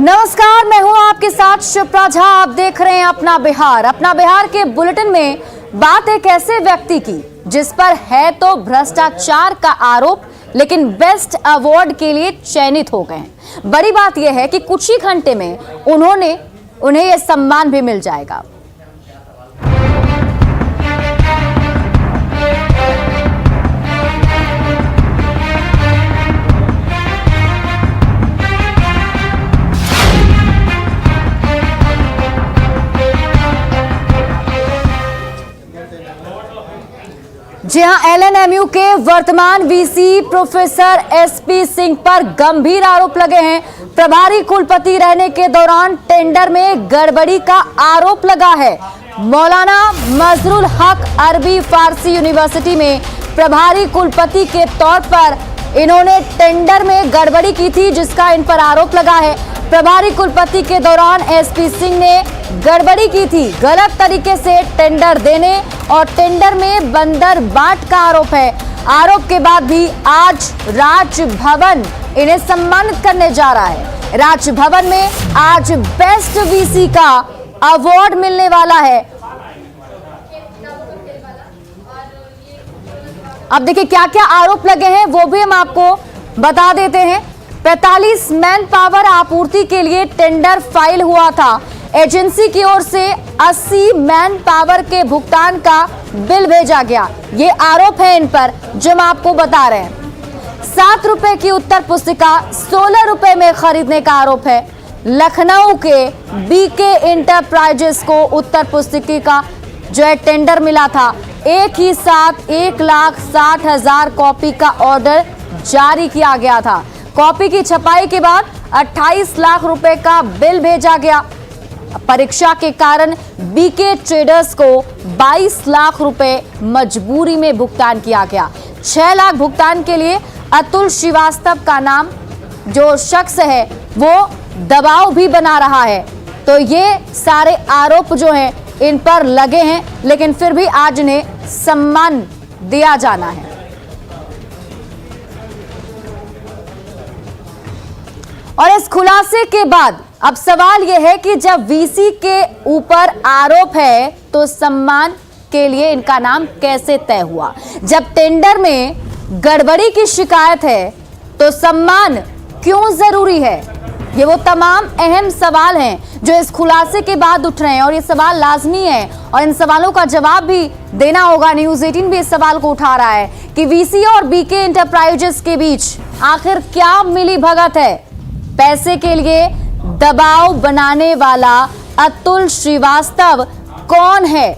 नमस्कार, मैं हूं आपके साथ शिप्रा झा। आप देख रहे हैं अपना बिहार। अपना बिहार के बुलेटिन में बात एक ऐसे व्यक्ति की जिस पर है तो भ्रष्टाचार का आरोप, लेकिन बेस्ट अवार्ड के लिए चयनित हो गए हैं। बड़ी बात यह है कि कुछ ही घंटे में उन्हें यह सम्मान भी मिल जाएगा। जी हां, एलएनएमयू के वर्तमान वीसी प्रोफेसर एसपी सिंह पर गंभीर आरोप लगे हैं। प्रभारी कुलपति रहने के दौरान टेंडर में गड़बड़ी का आरोप लगा है। मौलाना मजहरुल हक अरबी फारसी यूनिवर्सिटी में प्रभारी कुलपति के तौर पर इन्होंने टेंडर में गड़बड़ी की थी, जिसका इन पर आरोप लगा है। प्रभारी कुलपति के दौरान एसपी सिंह ने गड़बड़ी की थी। गलत तरीके से टेंडर देने और टेंडर में बंदर बाट का आरोप है। आरोप के बाद भी आज राजभवन इन्हें सम्मानित करने जा रहा है। राजभवन में आज बेस्ट वीसी का अवार्ड मिलने वाला है। अब देखिए क्या क्या आरोप लगे हैं वो भी हम आपको बता देते हैं। 45 मैन पावर आपूर्ति के लिए टेंडर फाइल हुआ था। एजेंसी की ओर से 80 मैन पावर के भुगतान का बिल भेजा गया। ये आरोप है इन पर जो हम आपको बता रहे हैं। 7 रुपए की उत्तर पुस्तिका 16 रुपए में खरीदने का आरोप है। लखनऊ के बीके इंटरप्राइजेस को उत्तर पुस्तिका का जो है टेंडर मिला था। एक ही साथ 1,60,000 कॉपी का ऑर्डर जारी किया गया था। कॉपी की छपाई के बाद 28 लाख रुपए का बिल भेजा गया। परीक्षा के कारण बीके ट्रेडर्स को 22 लाख रुपए मजबूरी में भुगतान किया गया। 6 लाख भुगतान के लिए अतुल श्रीवास्तव का नाम जो शख्स है वो दबाव भी बना रहा है। तो ये सारे आरोप जो हैं इन पर लगे हैं, लेकिन फिर भी आज इन्हें सम्मान दिया जाना है। और इस खुलासे के बाद अब सवाल यह है कि जब वीसी के ऊपर आरोप है तो सम्मान के लिए इनका नाम कैसे तय हुआ। जब टेंडर में गड़बड़ी की शिकायत है तो सम्मान क्यों जरूरी है। ये वो तमाम अहम सवाल हैं जो इस खुलासे के बाद उठ रहे हैं और ये सवाल लाजमी है और इन सवालों का जवाब भी देना होगा। न्यूज़ 18 भी इस सवाल को उठा रहा है कि वीसी और बीके इंटरप्राइजेस के बीच आखिर क्या मिली भगत है। पैसे के लिए दबाव बनाने वाला अतुल श्रीवास्तव कौन है।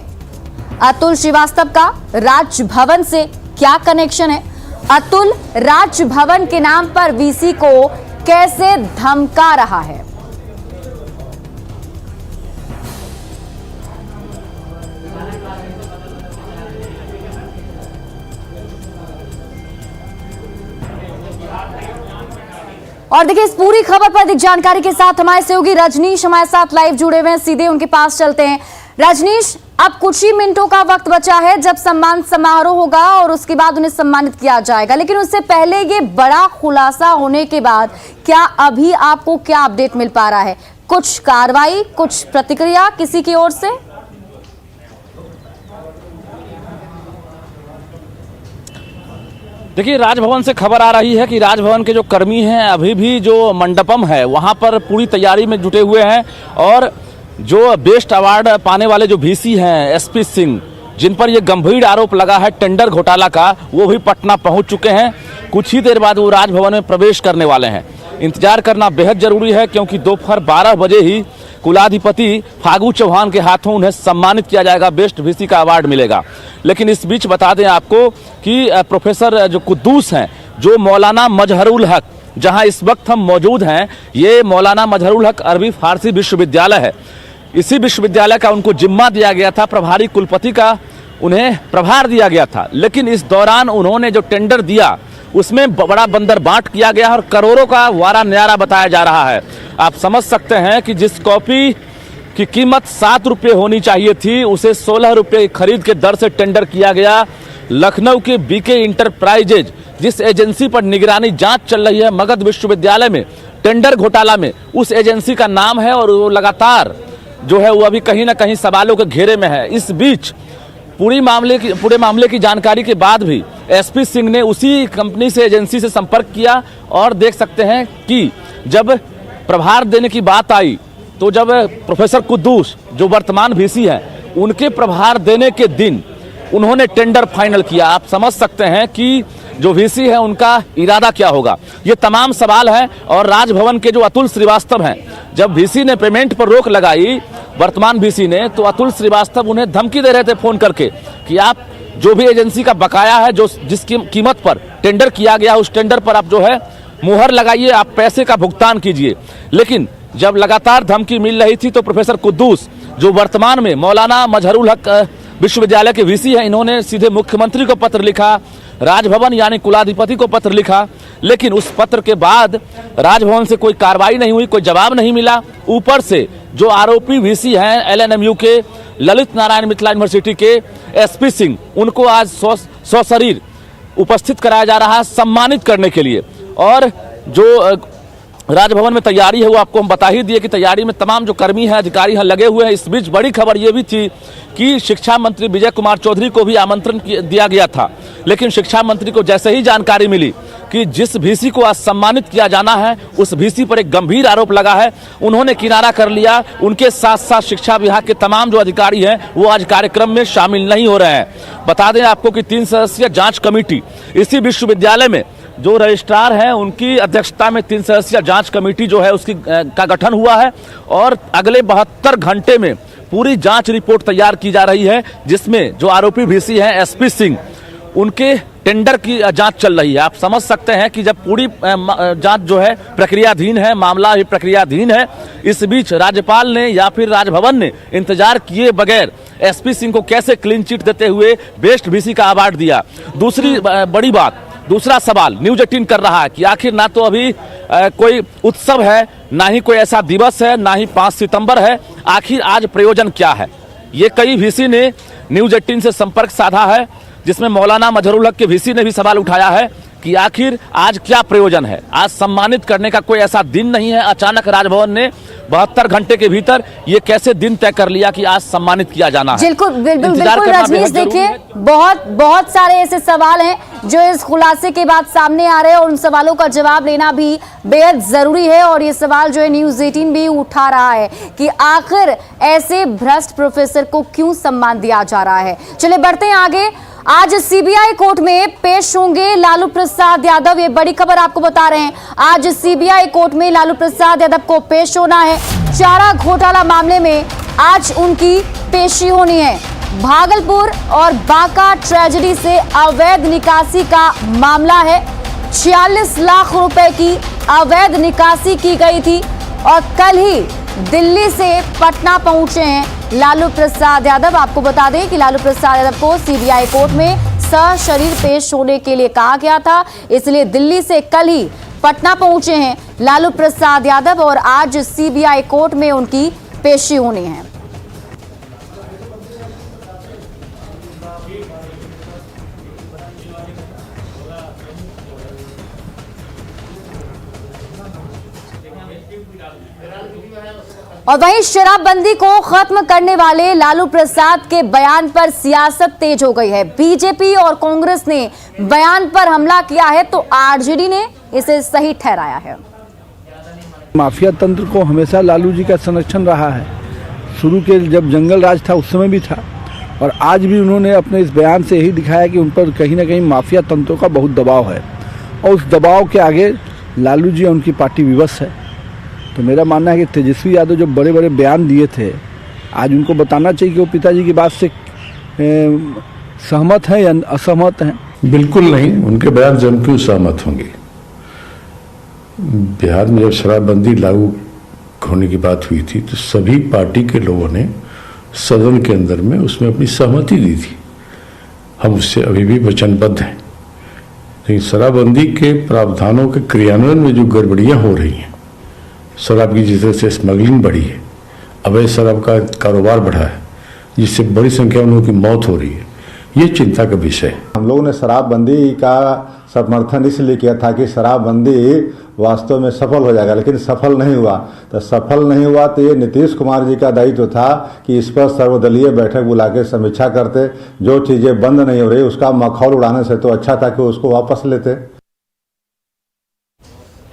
अतुल श्रीवास्तव का राजभवन से क्या कनेक्शन है। अतुल राजभवन के नाम पर वीसी को कैसे धमका रहा है। और देखिए इस पूरी खबर पर अधिक जानकारी के साथ हमारे सहयोगी रजनीश हमारे साथ लाइव जुड़े हुए हैं। सीधे उनके पास चलते हैं। रजनीश, अब कुछ ही मिनटों का वक्त बचा है जब सम्मान समारोह होगा और उसके बाद उन्हें सम्मानित किया जाएगा, लेकिन उससे पहले ये बड़ा खुलासा होने के बाद क्या अभी आपको क्या अपडेट मिल पा रहा है। कुछ कार्रवाई, कुछ प्रतिक्रिया किसी की ओर से? देखिए, राजभवन से खबर आ रही है कि राजभवन के जो कर्मी हैं अभी भी जो मंडपम है वहां पर पूरी तैयारी में जुटे हुए हैं और जो बेस्ट अवार्ड पाने वाले जो वीसी हैं एसपी सिंह, जिन पर ये गंभीर आरोप लगा है टेंडर घोटाला का, वो भी पटना पहुंच चुके हैं। कुछ ही देर बाद वो राजभवन में प्रवेश करने वाले हैं। इंतजार करना बेहद जरूरी है क्योंकि दोपहर 12 बजे ही कुलाधिपति फागू चौहान के हाथों उन्हें सम्मानित किया जाएगा, बेस्ट वीसी का अवार्ड मिलेगा। लेकिन इस बीच बता दें आपको कि प्रोफेसर जो कुद्दूस हैं, जो मौलाना मजहरुल हक, जहां इस वक्त हम मौजूद हैं, ये मौलाना मजहरुल हक अरबी फारसी विश्वविद्यालय है। इसी विश्वविद्यालय का उनको जिम्मा दिया गया था, प्रभारी कुलपति का उन्हें प्रभार दिया गया था। लेकिन इस दौरान उन्होंने जो टेंडर दिया उसमें बड़ा बंदर बांट किया गया और करोड़ों का वारा न्यारा बताया जा रहा है। आप समझ सकते हैं कि जिस कॉपी की कीमत 7 रुपये होनी चाहिए थी उसे 16 रुपये खरीद के दर से टेंडर किया गया। लखनऊ के बीके इंटरप्राइजेज जिस एजेंसी पर निगरानी जांच चल रही है मगध विश्वविद्यालय में, टेंडर घोटाला में उस एजेंसी का नाम है और वो लगातार जो है वो अभी कहीं ना कहीं सवालों के घेरे में है। इस बीच पूरे मामले की जानकारी के बाद भी एसपी सिंह ने उसी कंपनी से, एजेंसी से संपर्क किया और देख सकते हैं कि जब प्रभार देने की बात आई तो जब प्रोफेसर कुद्दूस जो वर्तमान वीसी हैं उनके प्रभार देने के दिन उन्होंने टेंडर फाइनल किया। आप समझ सकते हैं कि जो वीसी है उनका इरादा क्या होगा। ये तमाम सवाल हैं। और राजभवन के जो अतुल श्रीवास्तव हैं, जब वीसी ने पेमेंट पर रोक लगाई, वर्तमान वीसी ने, तो अतुल श्रीवास्तव उन्हें धमकी दे रहे थे फोन करके कि आप जो भी एजेंसी का बकाया है, जो जिसकी कीमत पर टेंडर किया गया, उस टेंडर पर आप जो है मुहर लगाइए, आप पैसे का भुगतान कीजिए। लेकिन जब लगातार धमकी मिल रही थी तो प्रोफेसर कुद्दूस जो वर्तमान में मौलाना मजहरुल हक विश्वविद्यालय के वीसी हैं, इन्होंने सीधे मुख्यमंत्री को पत्र लिखा, राजभवन यानी कुलाधिपति को पत्र लिखा। लेकिन उस पत्र के बाद राजभवन से कोई कार्रवाई नहीं हुई, कोई जवाब नहीं मिला। ऊपर से जो आरोपी वीसी हैं एलएनएमयू के, ललित नारायण मिथिला यूनिवर्सिटी के एसपी सिंह, उनको आज सशरीर उपस्थित कराया जा रहा है सम्मानित करने के लिए। और जो राजभवन में तैयारी है वो आपको हम बता ही दिए कि तैयारी में तमाम जो कर्मी हैं, अधिकारी हैं, लगे हुए हैं। इस बीच बड़ी खबर ये भी थी कि शिक्षा मंत्री विजय कुमार चौधरी को भी आमंत्रण दिया गया था। लेकिन शिक्षा मंत्री को जैसे ही जानकारी मिली कि जिस वीसी को आज सम्मानित किया जाना है उस वीसी पर एक गंभीर आरोप लगा है, उन्होंने किनारा कर लिया। उनके साथ साथ शिक्षा विभाग के तमाम जो अधिकारी हैं वो आज कार्यक्रम में शामिल नहीं हो रहे हैं। बता दें आपको कि 3 सदस्यीय जांच कमेटी इसी विश्वविद्यालय में जो रजिस्ट्रार हैं उनकी अध्यक्षता में 3 सदस्यीय जांच कमेटी जो है उसकी का गठन हुआ है और अगले 72 घंटे में पूरी जांच रिपोर्ट तैयार की जा रही है, जिसमें जो आरोपी वीसी हैं एसपी सिंह, उनके टेंडर की जांच चल रही है। आप समझ सकते हैं कि जब पूरी जांच जो है प्रक्रियाधीन है, मामला भी प्रक्रियाधीन है, इस बीच राज्यपाल ने या फिर राजभवन ने इंतजार किए बगैर एसपी सिंह को कैसे क्लीन चिट देते हुए बेस्ट वीसी का अवार्ड दिया। दूसरी बड़ी बात, दूसरा सवाल न्यूज 18 कर रहा है कि आखिर ना तो अभी कोई उत्सव है, ना ही कोई ऐसा दिवस है, ना ही 5 सितंबर है, आखिर आज प्रयोजन क्या है। ये कई वीसी ने न्यूज 18 से संपर्क साधा है, जिसमें मौलाना मजहरुल हक के वीसी ने भी सवाल उठाया है कि आखिर आज क्या प्रयोजन है। आज सम्मानित करने का कोई ऐसा दिन नहीं है। अचानक राजभवन ने 72 घंटे के भीतर ये कैसे दिन तय कर लिया कि आज सम्मानित किया जाना है। बिल्कुल रजनीश, देखिए बहुत सारे ऐसे सवाल हैं जो इस खुलासे के बाद सामने आ रहे हैं और उन सवालों का जवाब लेना भी बेहद जरूरी है। और ये सवाल जो है न्यूज 18 भी उठा रहा है कि आखिर ऐसे भ्रष्ट प्रोफेसर को क्यों सम्मान दिया जा रहा है। चलिए बढ़ते हैं आगे। आज सीबीआई कोर्ट में पेश होंगे लालू प्रसाद यादव। ये बड़ी खबर आपको बता रहे हैं। आज सीबीआई कोर्ट में लालू प्रसाद यादव को पेश होना है। चारा घोटाला मामले में आज उनकी पेशी होनी है। भागलपुर और बांका ट्रेजेडी से अवैध निकासी का मामला है। 46 लाख रुपए की अवैध निकासी की गई थी और कल ही दिल्ली से पटना पहुंचे हैं लालू प्रसाद यादव। आपको बता दें कि लालू प्रसाद यादव को सीबीआई कोर्ट में सशरीर पेश होने के लिए कहा गया था, इसलिए दिल्ली से कल ही पटना पहुंचे हैं लालू प्रसाद यादव और आज सीबीआई कोर्ट में उनकी पेशी होनी है। और वहीं शराबबंदी को खत्म करने वाले लालू प्रसाद के बयान पर सियासत तेज हो गई है। बीजेपी और कांग्रेस ने बयान पर हमला किया है तो आरजेडी ने इसे सही ठहराया है। माफिया तंत्र को हमेशा लालू जी का संरक्षण रहा है। शुरू के जब जंगल राज था उस समय भी था और आज भी उन्होंने अपने इस बयान से यही दिखाया कि उन पर कहीं ना कहीं माफिया तंत्रों का बहुत दबाव है और उस दबाव के आगे लालू जी और उनकी पार्टी विवश है। तो मेरा मानना है कि तेजस्वी यादव जो बड़े बड़े बयान दिए थे, आज उनको बताना चाहिए कि वो पिताजी की बात से सहमत हैं या असहमत हैं। बिल्कुल नहीं, उनके बयान से हम क्यों सहमत होंगे। बिहार में जब शराबबंदी लागू होने की बात हुई थी तो सभी पार्टी के लोगों ने सदन के अंदर में उसमें अपनी सहमति दी थी। हम उससे अभी भी वचनबद्ध हैं। लेकिन शराबबंदी के प्रावधानों के क्रियान्वयन में जो गड़बड़ियां हो रही हैं, शराब की जिस तरह से स्मगलिंग बढ़ी है, अवैध शराब का कारोबार बढ़ा है, जिससे बड़ी संख्या में लोगों की मौत हो रही है, ये चिंता का विषय है। हम लोगों ने शराबबंदी का समर्थन इसलिए किया था कि शराबबंदी वास्तव में सफल हो जाएगा, लेकिन सफल नहीं हुआ। तो सफल नहीं हुआ तो ये नीतीश कुमार जी का दायित्व था कि इस पर सर्वदलीय बैठक बुला के समीक्षा करते। जो चीज़ें बंद नहीं हो रही उसका मखौल उड़ाने से तो अच्छा था कि उसको वापस लेते।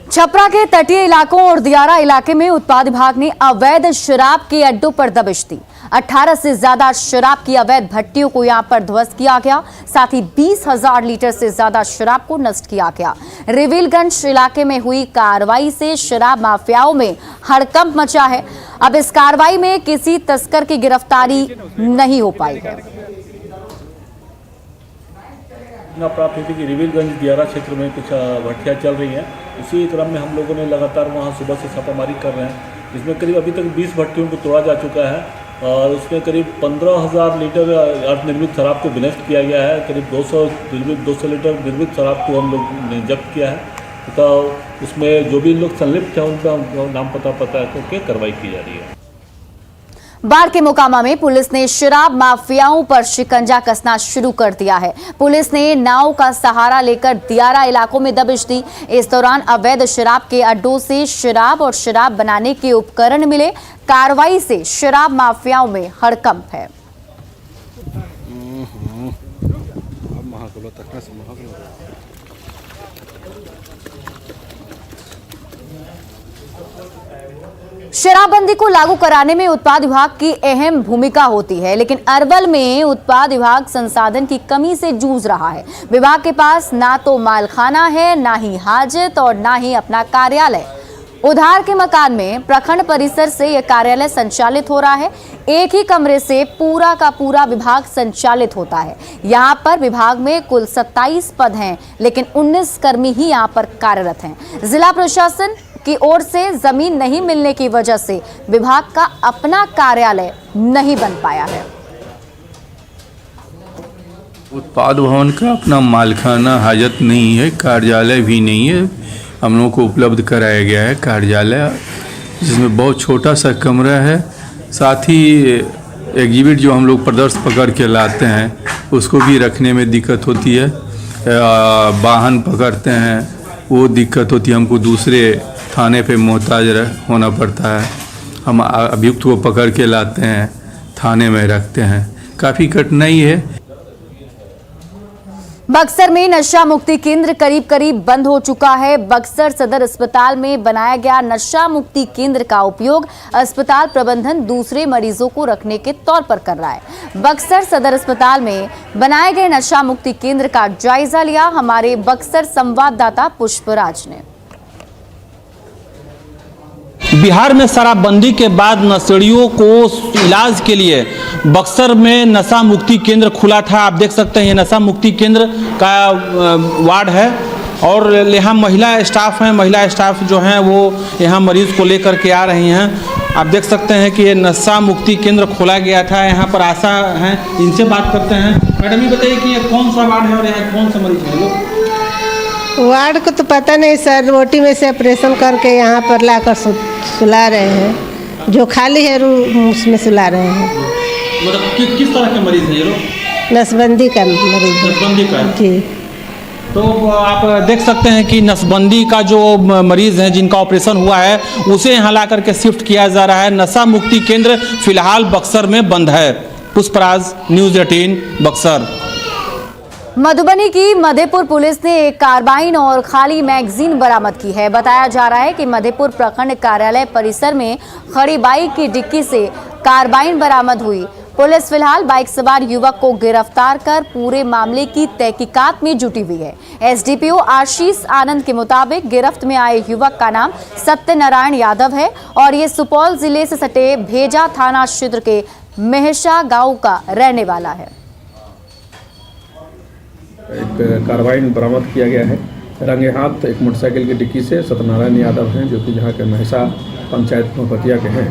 छपरा के तटीय इलाकों और दियारा इलाके में उत्पाद विभाग ने अवैध शराब के अड्डों पर दबिश दी। 18 से ज्यादा शराब की अवैध भट्टियों को यहां पर ध्वस्त किया गया। साथ ही 20,000 लीटर से ज्यादा शराब को नष्ट किया गया। रिविलगंज इलाके में हुई कार्रवाई से शराब माफियाओं में हड़कंप मचा है। अब इस कार्रवाई में किसी तस्कर की गिरफ्तारी नहीं हो पाई है। प्राप्त हुई थी कि रिविलगंज दियारा क्षेत्र में कुछ भट्टियाँ चल रही हैं। उसी क्रम में हम लोगों ने लगातार वहां सुबह से छापामारी कर रहे हैं। इसमें करीब अभी तक 20 भट्टियों को तोड़ा जा चुका है और उसमें करीब 15,000 लीटर अर्धनिर्मित शराब को विनष्ट किया गया है। करीब 200 लीटर निर्मित शराब को हम लोग ने जब्त किया है तथा उसमें जो भी लोग संलिप्त हैं उनका नाम पता करके कार्रवाई की जा रही है। बाढ़ के मोकामा में पुलिस ने शराब माफियाओं पर शिकंजा कसना शुरू कर दिया है। पुलिस ने नाव का सहारा लेकर दियारा इलाकों में दबिश दी। इस दौरान अवैध शराब के अड्डों से शराब और शराब बनाने के उपकरण मिले। कार्रवाई से शराब माफियाओं में हड़कंप है। शराबबंदी को लागू कराने में उत्पाद विभाग की अहम भूमिका होती है, लेकिन अरवल में उत्पाद विभाग संसाधन की कमी से जूझ रहा है। विभाग के पास ना तो मालखाना है, ना ही हाजत और ना ही अपना कार्यालय। उधार के मकान में प्रखंड परिसर से यह कार्यालय संचालित हो रहा है। एक ही कमरे से पूरा का पूरा विभाग संचालित होता है। यहाँ पर विभाग में कुल 27 पद हैं, लेकिन 19 कर्मी ही यहाँ पर कार्यरत हैं। जिला प्रशासन की ओर से जमीन नहीं मिलने की वजह से विभाग का अपना कार्यालय नहीं बन पाया है। उत्पाद भवन का अपना मालखाना हाजत नहीं है, कार्यालय भी नहीं है। हम लोगों को उपलब्ध कराया गया है कार्यालय, जिसमें बहुत छोटा सा कमरा है। साथ ही एग्जिबिट जो हम लोग प्रदर्शन पकड़ के लाते हैं उसको भी रखने में दिक्कत होती है। वाहन पकड़ते हैं वो दिक्कत होती है, हमको दूसरे थाने पे मोहताज होना पड़ता है। हम अभियुक्त को पकड़ के लाते हैं, थाने में रखते हैं, काफ़ी कठिनाई है। बक्सर में नशा मुक्ति केंद्र करीब बंद हो चुका है। बक्सर सदर अस्पताल में बनाया गया नशा मुक्ति केंद्र का उपयोग अस्पताल प्रबंधन दूसरे मरीजों को रखने के तौर पर कर रहा है। बक्सर सदर अस्पताल में बनाए गए नशा मुक्ति केंद्र का जायजा लिया हमारे बक्सर संवाददाता पुष्पराज ने। बिहार में शराबबंदी के बाद नशेड़ियों को इलाज के लिए बक्सर में नशा मुक्ति केंद्र खुला था। आप देख सकते हैं ये नशा मुक्ति केंद्र का वार्ड है और यहाँ महिला स्टाफ हैं। महिला स्टाफ जो हैं वो यहाँ मरीज को लेकर के आ रही हैं। आप देख सकते हैं कि ये नशा मुक्ति केंद्र खोला गया था। यहाँ पर आशा हैं, इनसे बात करते हैं। मैडम ये बताइए कि ये कौन सा वार्ड है और यहाँ कौन सा मरीज है लोग? वार्ड को तो पता नहीं सर, रोटी में से ऑपरेशन करके यहाँ पर लाकर सुला रहे हैं। जो खाली है रूम उसमें सुला रहे हैं। मतलब किस तरह के मरीज हैं ये लोग? नसबंदी का मरीज है। नसबंदी का जी। तो आप देख सकते हैं कि नसबंदी का जो मरीज है जिनका ऑपरेशन हुआ है उसे यहाँ ला करके शिफ्ट किया जा रहा है। नशा मुक्ति केंद्र फिलहाल बक्सर में बंद है। पुष्पराज, न्यूज़ 18 बक्सर। मधुबनी की मधेपुर पुलिस ने एक कार्बाइन और खाली मैगजीन बरामद की है। बताया जा रहा है कि मधेपुर प्रखंड कार्यालय परिसर में खड़ी बाइक की डिक्की से कार्बाइन बरामद हुई। पुलिस फिलहाल बाइक सवार युवक को गिरफ्तार कर पूरे मामले की तहकीकात में जुटी हुई है। एसडीपीओ आशीष आनंद के मुताबिक गिरफ्त में आए युवक का नाम सत्यनारायण यादव है और ये सुपौल जिले से सटे भेजा थाना क्षेत्र के मेहशा गांव का रहने वाला है। एक कार्बाइन बरामद किया गया है रंगे हाथ एक मोटरसाइकिल की डिक्की से। सत्यनारायण यादव हैं जो कि जहाँ के महसा पंचायत नौपतिया के हैं।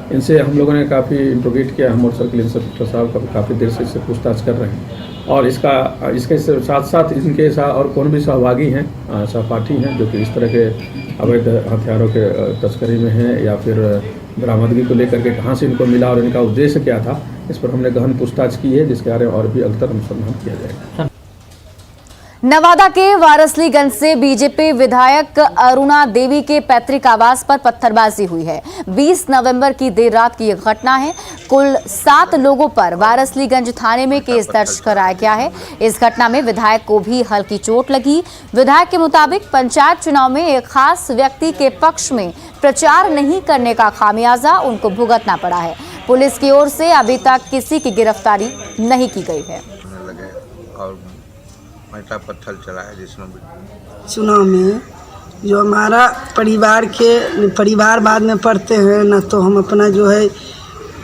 इनसे हम लोगों ने काफ़ी इंट्रोगेट किया। हम मोटरसाइकिल इंस्पेक्टर साहब काफ़ी देर से इससे पूछताछ कर रहे हैं और इसके साथ साथ इनके साथ और कौन भी सहभागी हैं, सहपाठी हैं जो कि इस तरह के अवैध हथियारों के तस्करी में हैं या फिर बरामदगी को लेकर के कहाँ से इनको मिला और इनका उद्देश्य क्या था, इस पर हमने गहन पूछताछ की है, जिसके बारे में और भी अग्तर अनुसंधान किया जाएगा। नवादा के वारसलीगंज से बीजेपी विधायक अरुणा देवी के पैतृक आवास पर पत्थरबाजी हुई है। 20 नवंबर की देर रात की यह घटना है। कुल 7 लोगों पर वारसलीगंज थाने में केस दर्ज कराया गया है। इस घटना में विधायक को भी हल्की चोट लगी। विधायक के मुताबिक पंचायत चुनाव में एक खास व्यक्ति के पक्ष में प्रचार नहीं करने का खामियाजा उनको भुगतना पड़ा है। पुलिस की ओर से अभी तक किसी की गिरफ्तारी नहीं की गई है। पत्थर चला है जिसमें चुनाव में जो हमारा परिवार बाद में पढ़ते हैं ना, तो हम अपना जो है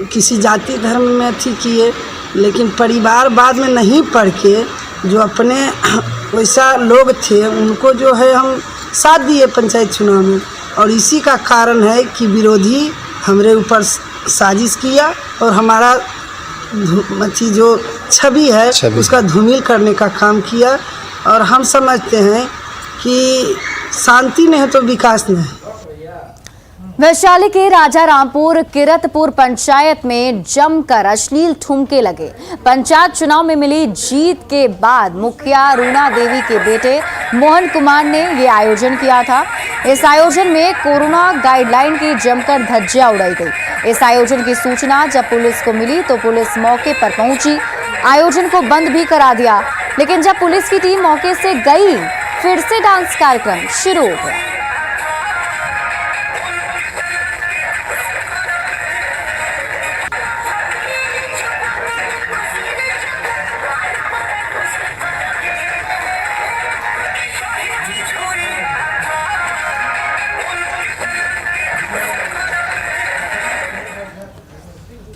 किसी जाति धर्म में अथी किए, लेकिन परिवार बाद में नहीं पढ़ के जो अपने वैसा लोग थे उनको जो है हम साथ दिए पंचायत चुनाव में। और इसी का कारण है कि विरोधी हमारे ऊपर साजिश किया और हमारा जो छवि है उसका धूमिल करने का काम किया। और हम समझते हैं कि शांति नहीं है तो विकास नहीं। वैशाली के राजा रामपुर किरतपुर पंचायत में जमकर अश्लील ठुमके लगे। पंचायत चुनाव में मिली जीत के बाद मुखिया अरुणा देवी के बेटे मोहन कुमार ने ये आयोजन किया था। इस आयोजन में कोरोना गाइडलाइन की जमकर धज्जियां उड़ाई गई। इस आयोजन की सूचना जब पुलिस को मिली तो पुलिस मौके पर पहुंची, आयोजन को बंद भी करा दिया। लेकिन जब पुलिस की टीम मौके से गई, फिर से डांस कार्यक्रम शुरू हो गया।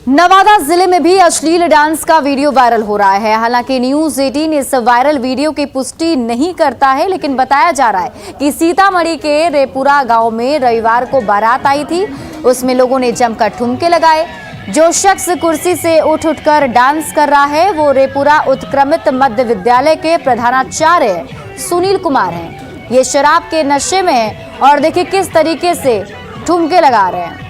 नवादा जिले में भी अश्लील डांस का वीडियो वायरल हो रहा है। हालांकि न्यूज़ 18 इस वायरल वीडियो की पुष्टि नहीं करता है, लेकिन बताया जा रहा है कि सीतामढ़ी के रेपुरा गांव में रविवार को बारात आई थी। उसमें लोगों ने जमकर ठुमके लगाए। जो शख्स कुर्सी से उठकर डांस कर रहा है वो रेपुरा उत्क्रमित मध्य विद्यालय के प्रधानाचार्य सुनील कुमार हैं। ये शराब के नशे में है और देखिए किस तरीके से ठुमके लगा रहे हैं।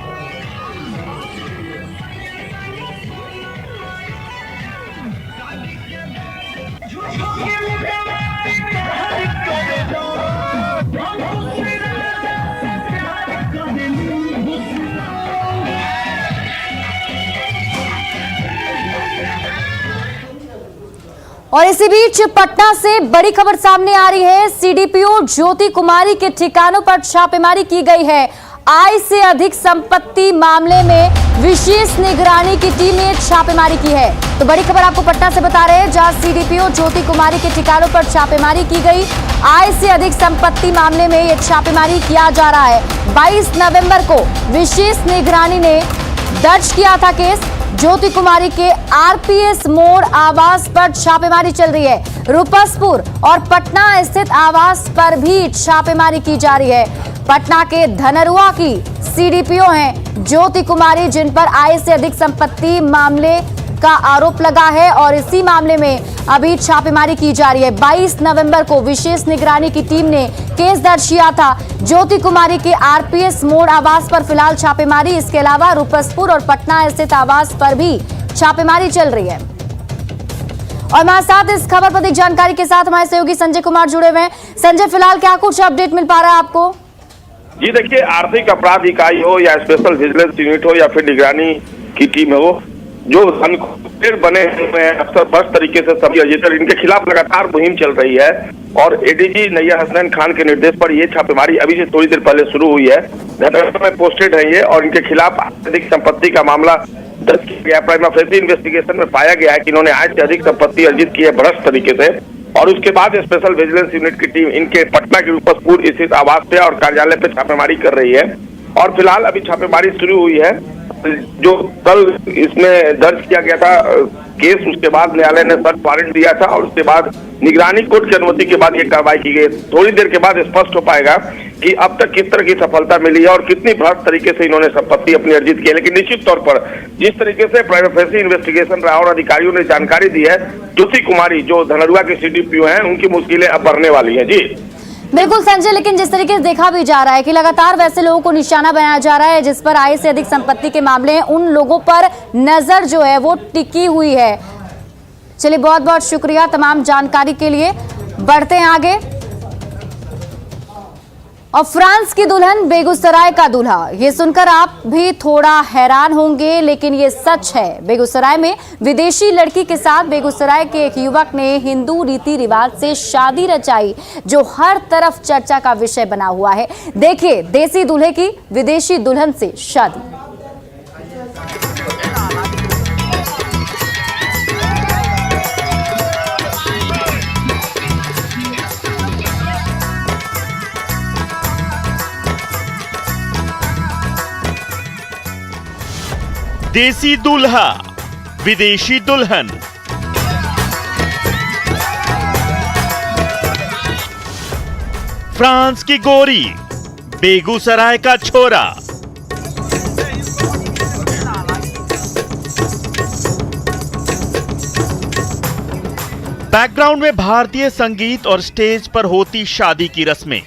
और इसी बीच पटना से बड़ी खबर सामने आ रही है। सीडीपीओ ज्योति कुमारी के ठिकानों पर छापेमारी की गई है। आय से अधिक संपत्ति मामले में विशेष निगरानी की टीम ने छापेमारी की है। तो बड़ी खबर आपको पटना से बता रहे हैं, जहां सीडीपीओ ज्योति कुमारी के ठिकानों पर छापेमारी की गई। आय से अधिक संपत्ति मामले में यह छापेमारी किया जा रहा है। 22 नवंबर को विशेष निगरानी ने दर्ज किया था केस। ज्योति कुमारी के आरपीएस मोड़ आवास पर छापेमारी चल रही है। रूपसपुर और पटना स्थित आवास पर भी छापेमारी की जा रही है। पटना के धनरुआ की सीडीपीओ हैं ज्योति कुमारी, जिन पर आय से अधिक संपत्ति मामले का आरोप लगा है और इसी मामले में अभी छापेमारी की जा रही है। 22 नवंबर को विशेष निगरानी की टीम ने केस दर्ज किया था। ज्योति कुमारी के आरपीएस मोड़ आवास पर फिलहाल छापेमारी, इसके अलावा रूपसपुर और पटना स्थित आवास पर भी छापेमारी चल रही है। और हमारे साथ इस खबर पर अधिक जानकारी के साथ हमारे सहयोगी संजय कुमार जुड़े हुए हैं। संजय, फिलहाल क्या कुछ अपडेट मिल पा रहा है आपको? जी देखिए, आर्थिक अपराध इकाई हो या स्पेशल विजिलेंस यूनिट हो या फिर निगरानी की टीम हो, जो धनखेर बने हुए हैं अफसर बस तरीके से सभी अजितर, इनके खिलाफ लगातार मुहिम चल रही है। और एडीजी नैयर हसनैन खान के निर्देश पर ये छापेमारी अभी से थोड़ी देर पहले शुरू हुई है। धनखेर में पोस्टेड है ये और इनके खिलाफ अधिक संपत्ति का मामला दर्ज किया गया। प्राइमा फेसी इन्वेस्टिगेशन में पाया गया है कि इन्होंने आय से अधिक संपत्ति अर्जित की है भ्रष्ट तरीके से। और उसके बाद स्पेशल विजिलेंस यूनिट की टीम इनके पटना के रूपसपुर स्थित आवास पे और कार्यालय पे छापेमारी कर रही है। और फिलहाल अभी छापेमारी शुरू हुई है। जो कल इसमें दर्ज किया गया था केस, उसके बाद न्यायालय ने सर्च वारंट दिया था और उसके बाद निगरानी कोर्ट की अनुमति के बाद ये कार्रवाई की गई। थोड़ी देर के बाद स्पष्ट हो पाएगा कि अब तक किस तरह की सफलता मिली है और कितनी भ्रष्ट तरीके से इन्होंने संपत्ति अपनी अर्जित की है। लेकिन निश्चित तौर पर जिस तरीके से प्राइमा फेसी इन्वेस्टिगेशन रहा और अधिकारियों ने जानकारी दी है, ज्योति कुमारी जो धनरुआ के सीडीपीओ हैं, उनकी मुश्किलें अब बढ़ने वाली है। जी बिल्कुल संजय, लेकिन जिस तरीके से देखा भी जा रहा है कि लगातार वैसे लोगों को निशाना बनाया जा रहा है जिस पर आय से अधिक संपत्ति के मामले हैं, उन लोगों पर नजर जो है वो टिकी हुई है। चलिए, बहुत बहुत शुक्रिया तमाम जानकारी के लिए। बढ़ते हैं आगे। और फ्रांस की दुल्हन बेगूसराय का दूल्हा, ये सुनकर आप भी थोड़ा हैरान होंगे, लेकिन ये सच है। बेगूसराय में विदेशी लड़की के साथ बेगूसराय के एक युवक ने हिंदू रीति रिवाज से शादी रचाई, जो हर तरफ चर्चा का विषय बना हुआ है। देखिए, देसी दूल्हे की विदेशी दुल्हन से शादी। देसी दूल्हा, विदेशी दुल्हन। फ्रांस की गोरी, बेगूसराय का छोरा। बैकग्राउंड में भारतीय संगीत और स्टेज पर होती शादी की रस्में।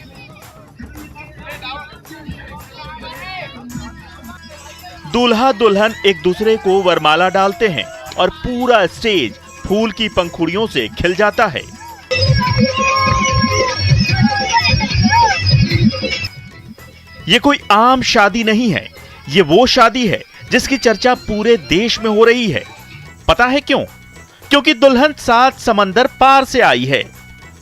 दूल्हा दुल्हन एक दूसरे को वरमाला डालते हैं और पूरा स्टेज फूल की पंखुड़ियों से खिल जाता है। ये कोई आम शादी नहीं है, ये वो शादी है जिसकी चर्चा पूरे देश में हो रही है। पता है क्यों? क्योंकि दुल्हन 7 समंदर पार से आई है।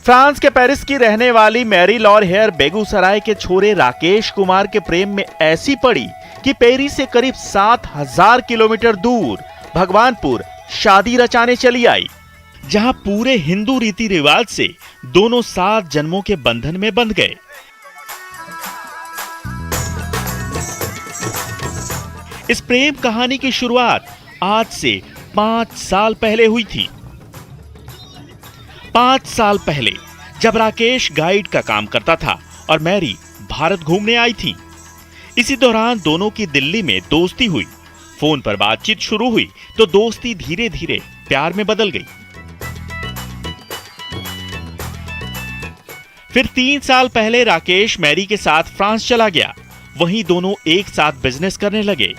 फ्रांस के पेरिस की रहने वाली मैरी लॉर हेयर बेगूसराय के छोरे राकेश कुमार के प्रेम में ऐसी पड़ी कि पेरिस से करीब 7000 किलोमीटर दूर भगवानपुर शादी रचाने चली आई, जहां पूरे हिंदू रीति रिवाज से दोनों 7 जन्मों के बंधन में बंध गए। इस प्रेम कहानी की शुरुआत आज से 5 साल पहले हुई थी। 5 साल पहले जब राकेश गाइड का काम करता था और मैरी भारत घूमने आई थी। इसी दौरान दोनों की दिल्ली में दोस्ती हुई। फोन पर बातचीत शुरू हुई तो दोस्ती धीरे धीरे प्यार में बदल गई। फिर 3 साल पहले राकेश मैरी के साथ फ्रांस चला गया। वहीं दोनों एक साथ बिजनेस करने लगे।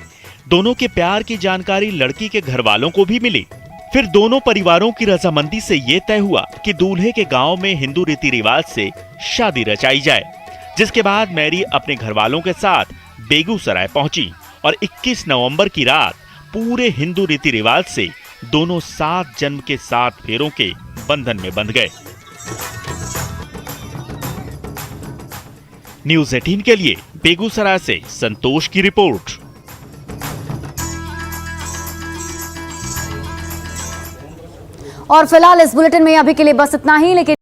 दोनों के प्यार की जानकारी लड़की के घर वालों को भी मिली। फिर दोनों परिवारों की रजामंदी से यह तय हुआ कि दूल्हे के गांव में हिंदू रीति रिवाज से शादी रचाई जाए, जिसके बाद मैरी अपने घर वालों के साथ बेगूसराय पहुंची और 21 नवंबर की रात पूरे हिंदू रीति रिवाज से दोनों 7 जन्म के 7 फेरों के बंधन में बंध गए। न्यूज़ 18 के लिए बेगूसराय से संतोष की रिपोर्ट। और फिलहाल इस बुलेटिन में अभी के लिए बस इतना ही, लेकिन